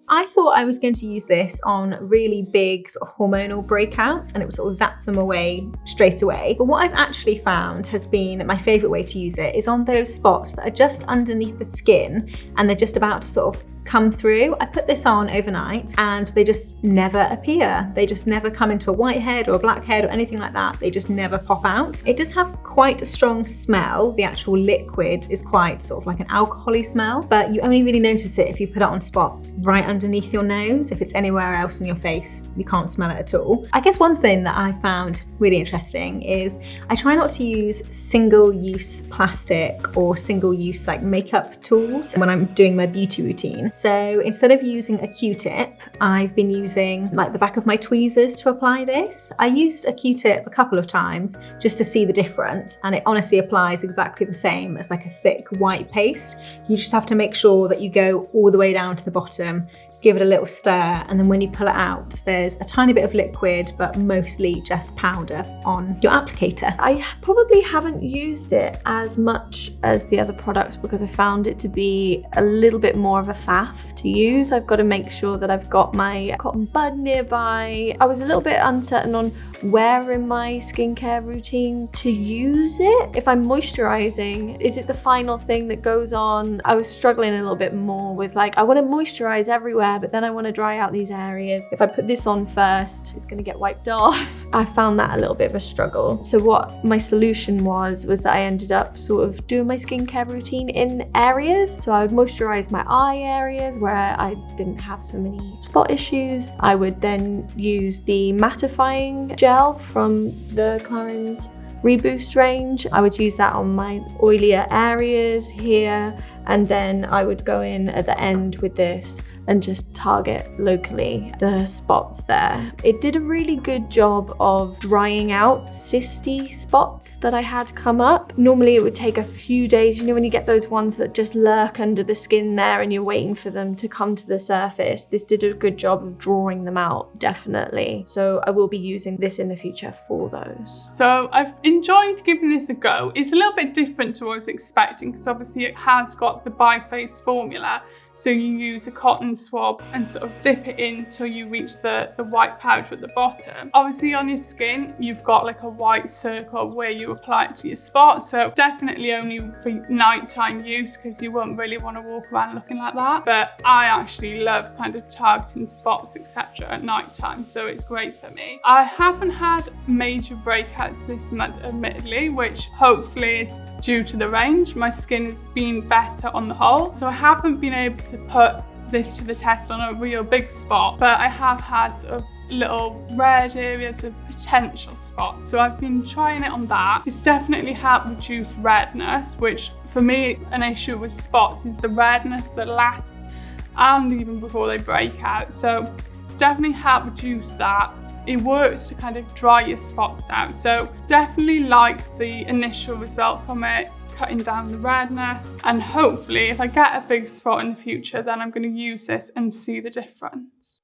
I thought I was going to use this on really big sort of hormonal breakouts and it would sort of zap them away straight away. But what I've actually found has been my favourite way to use it is on those spots that are just underneath the skin and they're just about to sort of come through. I put this on overnight and they just never appear. They just never come into a whitehead or a blackhead or anything like that. They just never pop out. It does have quite a strong smell. The actual liquid is quite sort of like an alcohol-y smell, but you only really notice it if you put it on spots right underneath your nose. If it's anywhere else on your face, you can't smell it at all. I guess one thing that I found really interesting is I try not to use single-use plastic or single-use like makeup tools when I'm doing my beauty routine. So instead of using a Q-tip, I've been using like the back of my tweezers to apply this. I used a Q-tip a couple of times just to see the difference, and it honestly applies exactly the same as like a thick white paste. You just have to make sure that you go all the way down to the bottom, give it a little stir, and then when you pull it out, there's a tiny bit of liquid, but mostly just powder on your applicator. I probably haven't used it as much as the other products because I found it to be a little bit more of a faff to use. I've got to make sure that I've got my cotton bud nearby. I was a little bit uncertain on where in my skincare routine to use it. If I'm moisturizing, is it the final thing that goes on? I was struggling a little bit more with like, I want to moisturize everywhere, but then I want to dry out these areas. If I put this on first, it's going to get wiped off. I found that a little bit of a struggle. So what my solution was that I ended up sort of doing my skincare routine in areas. So I would moisturize my eye areas where I didn't have so many spot issues. I would then use the mattifying gel from the Clarins Reboost range. I would use that on my oilier areas here, and then I would go in at the end with this and just target locally the spots there. It did a really good job of drying out cysty spots that I had come up. Normally it would take a few days, you know when you get those ones that just lurk under the skin there and you're waiting for them to come to the surface. This did a good job of drawing them out, definitely. So I will be using this in the future for those. So I've enjoyed giving this a go. It's a little bit different to what I was expecting because obviously it has got the bi-phase formula. So you use a cotton swab and sort of dip it in till you reach the white powder at the bottom. Obviously on your skin, you've got like a white circle where you apply it to your spot. So definitely only for nighttime use because you won't really want to walk around looking like that. But I actually love kind of targeting spots, etc. at nighttime. So it's great for me. I haven't had major breakouts this month, admittedly, which hopefully is due to the range. My skin has been better on the whole. So I haven't been able to put this to the test on a real big spot, but I have had sort of little red areas of potential spots. So I've been trying it on that. It's definitely helped reduce redness, which for me, an issue with spots is the redness that lasts and even before they break out. So it's definitely helped reduce that. It works to kind of dry your spots out. So definitely like the initial result from it, cutting down the redness, and hopefully if I get a big spot in the future, then I'm going to use this and see the difference.